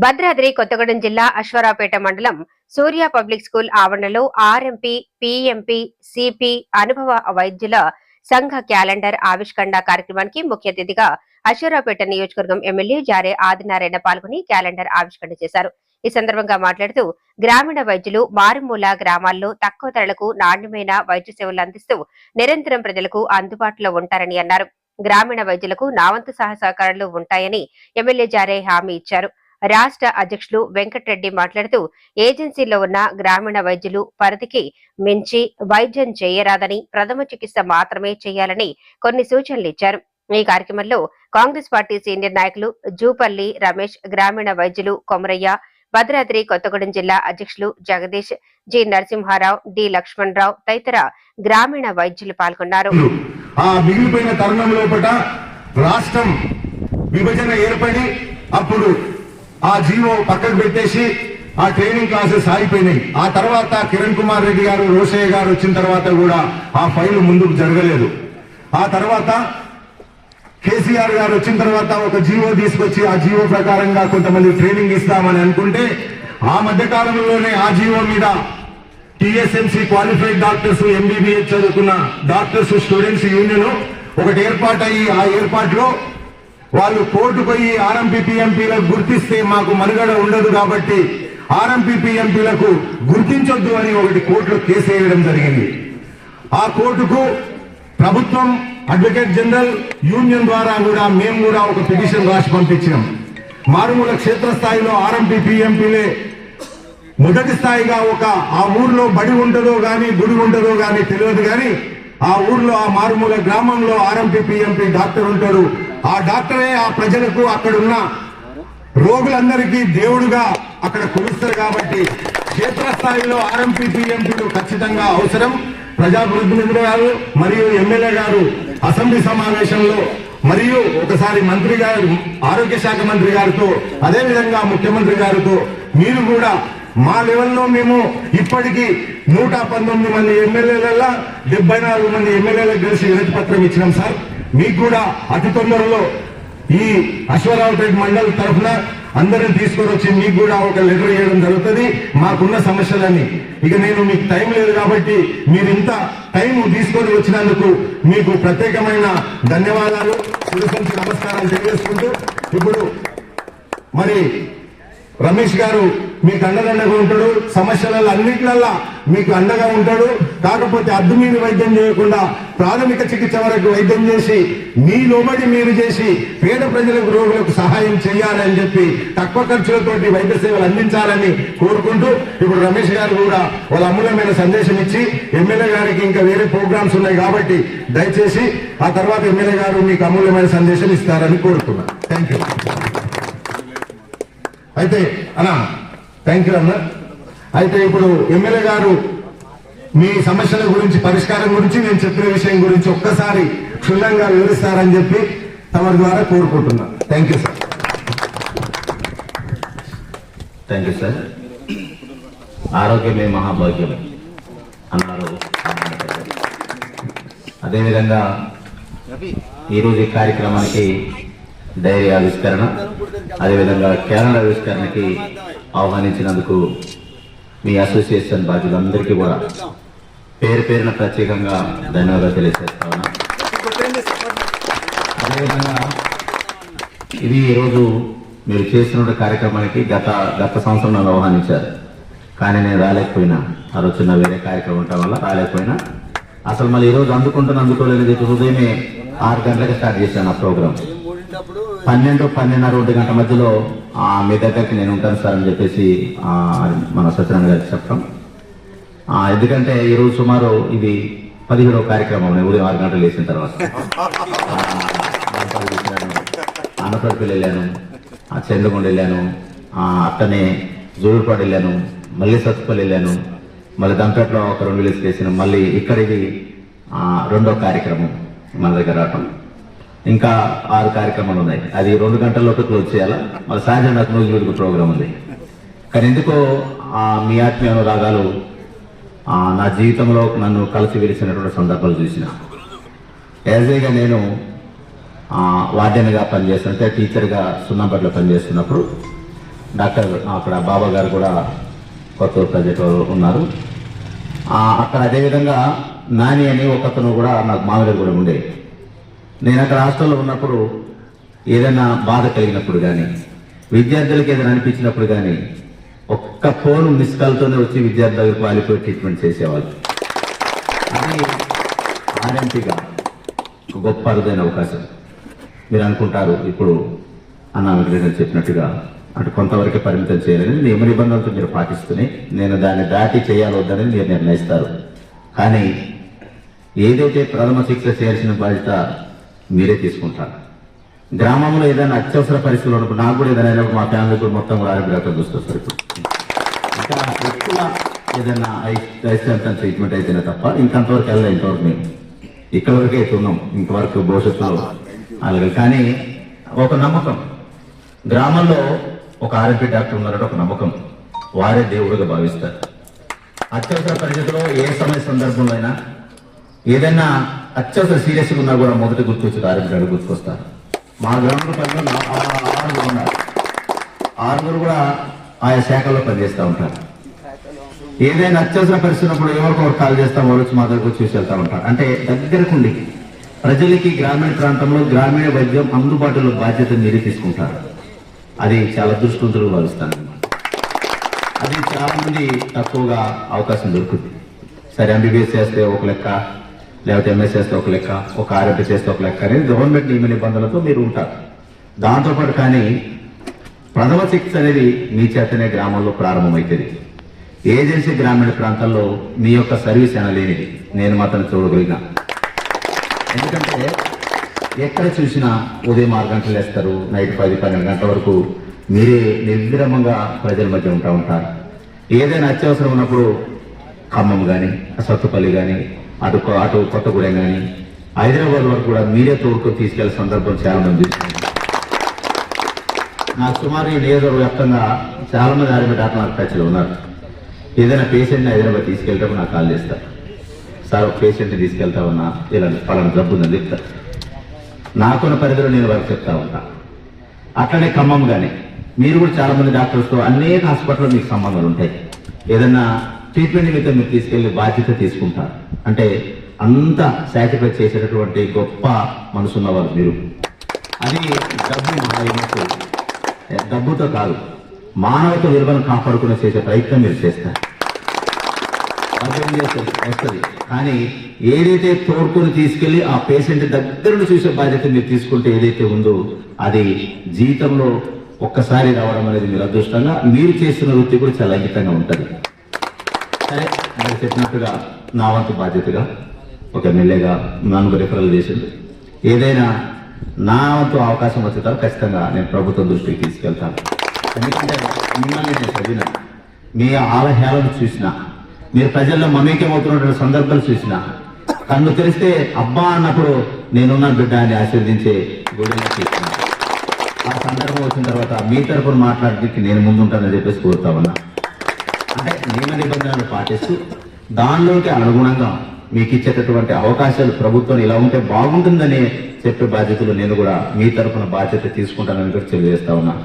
భద్రాద్రి కొత్తగూడెం జిల్లా అశ్వారావుపేట మండలం సూర్య public school ఆవరణలో ఆర్ఎంపీ, పీఎంపీ, సిపి అనుభవ వైద్యుల సంఘ క్యాలెండర్ ఆవిష్కరణ కార్యక్రమానికి ముఖ్య అతిథిగా అశ్వారావుపేట నియోజకవర్గం ఎమ్మెల్యే జారే ఆదినారాయణ పాల్గొని క్యాలెండర్ ఆవిష్కరణ చేశారు. ఈ సందర్భంగా మాట్లాడుతూ గ్రామీణ వైద్యులు మారుమూల గ్రామాల్లో తక్కువ ధరలకు నాణ్యమైన వైద్య సేవలు అందిస్తూ నిరంతరం ప్రజలకు అందుబాటులో ఉంటారని అన్నారు. గ్రామీణ వైద్యులకు నా వంతు సహకారాలు ఉంటాయని ఎమ్మెల్యే జారే హామీ ఇచ్చారు. రాష్ట్ర అధ్యక్షులు వెంకటరెడ్డి మాట్లాడుతూ ఏజెన్సీలో ఉన్న గ్రామీణ వైద్యులు పరిధికి మించి వైద్యం చేయరాదని, ప్రథమ చికిత్స మాత్రమే చేయాలని కొన్ని సూచనలు ఇచ్చారు. ఈ కార్యక్రమంలో కాంగ్రెస్ పార్టీ సీనియర్ నాయకులు జూపల్లి రమేష్, గ్రామీణ వైద్యులు కొమరయ్య, భద్రాద్రి కొత్తగూడెం జిల్లా అధ్యక్షులు జగదీష్, జి నరసింహారావు, డి లక్ష్మణరావు తదితర గ్రామీణ వైద్యులు పాల్గొన్నారు. మిగిలిపోయిన తరుణం లోపల రాష్ట్రం విభజన ఏర్పడి అప్పుడు ఆ జీవో పక్కకు పెట్టేసి ఆ ట్రైనింగ్ క్లాసెస్ ఆగిపోయినాయి. ఆ తర్వాత కిరణ్ కుమార్ రెడ్డి గారు, రోషయ్య గారు వచ్చిన తర్వాత కూడా ఆ ఫైల్ ముందుకు జరగలేదు. ఆ తర్వాత కేసీఆర్ గారు వచ్చిన తర్వాత ఒక జీవో తీసుకొచ్చి ఆ జీవో ప్రకారంగా కొంతమంది ట్రైనింగ్ ఇస్తామని అనుకుంటే ఆ మధ్య కాలంలోనే ఆ జీవో మీద టీఎస్ఎంసీ క్వాలిఫైడ్ డాక్టర్స్, ఎంబీబీఎస్ చదువుకున్న డాక్టర్స్ స్టూడెంట్స్ యూనియన్ ఒకటి ఏర్పాటయ్యి ఆ ఏర్పాటులో వాళ్ళు కోర్టు పోయి ఆర్ఎంపీ, పీఎంపీలకు గుర్తిస్తే మాకు మనుగడ ఉండదు కాబట్టి ఆర్ఎంపీ, పీఎంపీలకు గుర్తించొద్దు అని ఒకటి కోర్టులో కేసు వేయడం జరిగింది. ఆ కోర్టుకు ప్రభుత్వం, అడ్వకేట్ జనరల్, యూనియన్ ద్వారా కూడా మేము కూడా ఒక పిటిషన్ రాసి పంపించాం. మారుమూల క్షేత్రస్థాయిలో ఆర్ఎంపీ, పీఎంపీలే మొదటి స్థాయిగా ఆ ఊర్లో బడి ఉంటుందో గాని, గుడి ఉంటుందో గాని తెలియదు గాని ఆ ఊర్లో, ఆ మారుమూల గ్రామంలో ఆర్ఎంపీ, పీఎంపీ డాక్టర్ ఉంటాడు. ఆ డాక్టరే ఆ ప్రజలకు, అక్కడున్న రోగులందరికీ దేవుడుగా అక్కడ కొలుస్తారు. కాబట్టి క్షేత్రస్థాయిలో ఆర్ఎంపీ, పీఎంపీలు ఖచ్చితంగా అవసరం. ప్రజాప్రతినిధులు గారు మరియు ఎమ్మెల్యే గారు అసెంబ్లీ సమావేశంలో మరియు ఒకసారి మంత్రి గారు, ఆరోగ్య శాఖ మంత్రి గారితో, అదేవిధంగా ముఖ్యమంత్రి గారితో మీరు కూడా మా లెవెల్లో మేము ఇప్పటికీ 119 మంది ఎమ్మెల్యేల 74 మంది ఎమ్మెల్యేలకు కలిసి వినతి పత్రం ఇచ్చినాం సార్. మీకు కూడా అతి తొందరలో ఈ అశ్వారావుపేట మండలి తరఫున అందరిని తీసుకొని వచ్చి మీకు కూడా ఒక లెటర్ ఇవ్వడం జరుగుతుంది. మాకున్న సమస్యలన్నీ ఇక నేను మీకు టైం లేదు కాబట్టి మీరు ఇంత టైం తీసుకొని వచ్చినందుకు మీకు ప్రత్యేకమైన ధన్యవాదాలు, శిరస్సు నమస్కారాలు తెలియజేసుకుంటూ ఇప్పుడు మరి రమేష్ గారు మీకు అండదండగా ఉంటాడు. సమస్యలలో అన్నిట్లల్లా మీకు అండగా ఉంటాడు. కాకపోతే అద్దు మీద వైద్యం చేయకుండా ప్రాథమిక చికిత్స వరకు వైద్యం చేసి మీ లోబడి మీరు చేసి పేద ప్రజలకు, రోగులకు సహాయం చేయాలని చెప్పి తక్కువ ఖర్చులతోటి వైద్య సేవలు అందించాలని కోరుకుంటూ ఇప్పుడు రమేష్ గారు కూడా వాళ్ళ అమూల్యమైన సందేశం ఇచ్చి ఎమ్మెల్యే గారికి ఇంకా వేరే ప్రోగ్రామ్స్ ఉన్నాయి కాబట్టి దయచేసి ఆ తర్వాత ఎమ్మెల్యే గారు మీకు అమూల్యమైన సందేశం ఇస్తారని కోరుతున్నాను. Thank you. అయితే అన్నా థ్యాంక్ యూ అన్న. అయితే ఇప్పుడు ఎమ్మెల్యే గారు మీ సమస్యల గురించి, పరిష్కారం గురించి, నేను చెప్పిన విషయం గురించి ఒక్కసారి క్షుణ్ణంగా వివరిస్తారని చెప్పి తమ ద్వారా కోరుకుంటున్నా. Thank you sir. Thank you sir. ఆరోగ్యమే మహాభాగ్యం అన్నారు. అదేవిధంగా ఈరోజు ఈ కార్యక్రమానికి డైరీ ఆవిష్కరణ, అదేవిధంగా క్యాలెండర్ ఆవిష్కరణకి ఆహ్వానించినందుకు మీ అసోసియేషన్ బాధ్యులందరికీ కూడా పేరు పేరున ప్రత్యేకంగా ధన్యవాదాలు తెలియజేస్తా ఉన్నా. అదేవిధంగా ఇది ఈరోజు మీరు చేస్తున్న కార్యక్రమానికి గత సంవత్సరం నన్ను ఆహ్వానించారు, కానీ నేను రాలేకపోయినా. ఆ రోజు చిన్న వేరే కార్యక్రమం ఉండటం వల్ల రాలేకపోయినా. అసలు మళ్ళీ ఈరోజు అందుకోలేనిది ఉదయమే 6 గంటలకు స్టార్ట్ చేశాను ఆ ప్రోగ్రామ్. 12, 12:30, 1 గంట మధ్యలో మీ దగ్గరికి నేను ఉంటాను సార్ అని చెప్పేసి మన సత్యనారాయణ గారికి చెప్పడం. ఎందుకంటే ఈరోజు సుమారు ఇది 17వ కార్యక్రమం. నేను ఉదయం 6 గంటలు వేసిన తర్వాత ఆనపల్లికి వెళ్ళాను, చంద్రగొండ వెళ్ళాను, అట్టనే జోడుపాడు వెళ్ళాను, మళ్ళీ సత్తుపల్లి వెళ్ళాను, మళ్ళీ దంపేటలో ఒక 2 విలేజ్ వేసాను. మళ్ళీ ఇక్కడ ఇది 2వ కార్యక్రమం మన దగ్గర రావటం. ఇంకా 6 కార్యక్రమాలు ఉన్నాయి. అది 2 గంటల్లోపు క్లోజ్ చేయాలా. మళ్ళీ సాయంత్రం నాకు రోజు ప్రోగ్రాం ఉంది. కానీ ఎందుకో మీ ఆత్మీయ అనురాగాలు నా జీవితంలో నన్ను కలిసి వెలిసినటువంటి సందర్భాలు చూసిన. యాజ్గా నేను వార్డెన్గా పనిచేస్తుంటే, టీచర్గా సున్నంపేటలో పనిచేస్తున్నప్పుడు డాక్టర్ అక్కడ బాబా గారు కూడా కొత్త ప్రజెక్ట్ ఉన్నారు. అక్కడ అదేవిధంగా నాని అని ఒకతను కూడా నాకు మామూలుగా కూడా ఉండే. నేను అక్కడ హాస్టల్లో ఉన్నప్పుడు ఏదైనా బాధ కలిగినప్పుడు కానీ విద్యార్థులకు ఏదైనా అనిపించినప్పుడు కానీ ఒక్క ఫోన్ మిస్ కాల్తోనే వచ్చి విద్యార్థులకు వాలిపోయి ట్రీట్మెంట్ చేసేవాళ్ళు. అది ఆర్ఎంపీగా గొప్ప అరుదైన అవకాశం. మీరు అనుకుంటారు ఇప్పుడు అన్న వెంకటేశ్వర చెప్పినట్టుగా అటు కొంతవరకే పరిమితం చేయాలని నియమ నిబంధనలతో మీరు పాటిస్తూనే నేను దాన్ని దాటి చేయాలి వద్దని మీరు నిర్ణయిస్తారు. కానీ ఏదైతే ప్రథమ చికిత్స చేయాల్సిన బాధ్యత మీరే తీసుకుంటారు. గ్రామంలో ఏదైనా అత్యవసర పరిస్థితులు ఉన్నప్పుడు నాకు కూడా ఏదైనా మా ఫ్యామిలీ కూడా మొత్తం కూడా ఆరోగ్య డాక్టర్ చూస్తారు. ఇప్పుడు ఇంకా ఎక్కువ ఏదైనా ఐస్టెంట్ ట్రీట్మెంట్ అయితేనే తప్ప ఇంకంతవరకు వెళ్ళాలి. ఇంతవరకు మేము ఇక్కడ వరకే అవుతున్నాం. ఇంతవరకు భవిష్యత్తులో అలాగే. కానీ ఒక నమ్మకం, గ్రామంలో ఒక ఆర్ఎంపీ డాక్టర్ ఉన్నారంటే ఒక నమ్మకం, వారే దేవుడుగా భావిస్తారు. అత్యవసర పరిస్థితిలో ఏ సమయ సందర్భంలో అయినా ఏదైనా అత్యవసర సీరియస్గా ఉన్నా కూడా మొదట గుర్తొచ్చి ఆర్ఎంపీ డాక్టర్ గుర్తుకొస్తారు. మా గ్రామంలో పరిధిలో 6 ఉన్నారు. 6 కూడా ఆయా శాఖల్లో పనిచేస్తూ ఉంటారు. ఏదైనా అత్యవసర పరిస్థితున్నప్పుడు ఎవరికొకరు కాల్ చేస్తాం, వారు వచ్చి మా దగ్గరకు చూసి వెళ్తూ ఉంటారు. అంటే దగ్గరకుండి ప్రజలకి గ్రామీణ ప్రాంతంలో గ్రామీణ వైద్యం అందుబాటులో బాధ్యత మీరే తీసుకుంటారు. అది చాలా అదృష్టవంతులు భావిస్తాను. అది చాలా మంది తక్కువగా అవకాశం దొరుకుతుంది. సరే ఎంబీబీఎస్ చేస్తే ఒక లెక్క, లేకపోతే ఎంఎస్ చేస్తే ఒక లెక్క, ఒక ఆర్ఎంపీ చేస్తే ఒక లెక్క అనేది గవర్నమెంట్ నియమ నిబంధనలతో మీరు ఉంటారు. దాంతోపాటు కానీ ప్రథమ చికిత్స అనేది మీ చేతనే గ్రామంలో ప్రారంభమవుతుంది. ఏజెన్సీ గ్రామీణ ప్రాంతాల్లో మీ యొక్క సర్వీస్ అనలేనిది నేను మాత్రం చూడగలిగిన. ఎందుకంటే ఎక్కడ చూసినా ఉదయం 6 గంటలు వేస్తారు, నైట్ 10-12 గంటల వరకు మీరే నిర్విరామంగా ప్రజల మధ్య ఉంటారు. ఏదైనా అత్యవసరం ఉన్నప్పుడు ఖమ్మం కానీ, సత్తుపల్లి కానీ, అటు కొత్తగూడెం కానీ, హైదరాబాద్ వరకు కూడా మీరే తోడుకొని తీసుకెళ్లే సందర్భం చాలా మంది. నాకు సుమారు ఈ నియోజకవర్గ వ్యాప్తంగా చాలా మంది ఆర్ఎంపీ డాక్టర్ టచ్లో ఉన్నారు. ఏదైనా పేషెంట్ని హైదరాబాద్ తీసుకెళ్ళేటప్పుడు నాకు కాల్ చేస్తారు. సార్ ఒక పేషెంట్ని తీసుకెళ్తా ఉన్నా, ఇలా పలానా జబ్బు ఉందని చెప్తారు. నాకున్న పరిధిలో నేను వారికి చెప్తా ఉంటా. అట్లనే ఖమ్మం కానీ మీరు కూడా చాలా మంది డాక్టర్స్తో అనేక హాస్పిటల్లో మీకు సంబంధాలు ఉంటాయి. ఏదన్నా ట్రీట్మెంట్ నిమిత్తం మీరు తీసుకెళ్లి బాధ్యత తీసుకుంటారు. అంటే అంత సాటిస్ఫై చేసేటటువంటి గొప్ప మనసున్నవారు మీరు. అది డబ్బుతో కాదు, మానవత విలువను కాపాడుకునే చేసే ప్రయత్నం మీరు చేస్తారు. వస్తుంది. కానీ ఏదైతే తోడుకొని తీసుకెళ్లి ఆ పేషెంట్ దగ్గరను చూసే బాధ్యత మీరు తీసుకుంటే ఏదైతే ఉందో అది జీవితంలో ఒక్కసారి రావడం అనేది మీరు అదృష్టంగా, మీరు చేస్తున్న వృత్తి కూడా చాలా అంకితంగా ఉంటుంది. సరే మీరు చెప్పినట్టుగా నా వంతు బాధ్యతగా ఒక ఎమ్మెల్యేగా నన్ను రిఫరల్ చేసింది. ఏదైనా నా వంతు అవకాశం వచ్చేటప్పుడు ఖచ్చితంగా నేను ప్రభుత్వం దృష్టికి తీసుకెళ్తాను. ఎందుకంటే మిమ్మల్ని నేను చదివిన, మీ ఆలహ్యాలను చూసిన, మీరు ప్రజల్లో మమేకమవుతున్నటువంటి సందర్భాలు చూసిన, కన్ను తెరిస్తే అబ్బా అన్నప్పుడు నేనున్న బిడ్డ అని ఆశీర్వదించే గుడిని చూసిన ఆ సందర్భం వచ్చిన తర్వాత మీ తరపున మాట్లాడడానికి నేను ముందుంటానని చెప్పేసి కోరుతా ఉన్నా. అంటే నియమ నిబంధనలు పాటిస్తూ దానిలోకి అనుగుణంగా మీకు ఇచ్చేటటువంటి అవకాశాలు ప్రభుత్వం ఇలా ఉంటే బాగుంటుందని చెప్పే బాధ్యతలు నేను కూడా మీ తరపున బాధ్యత తీసుకుంటానని కూడా తెలియజేస్తా ఉన్నా.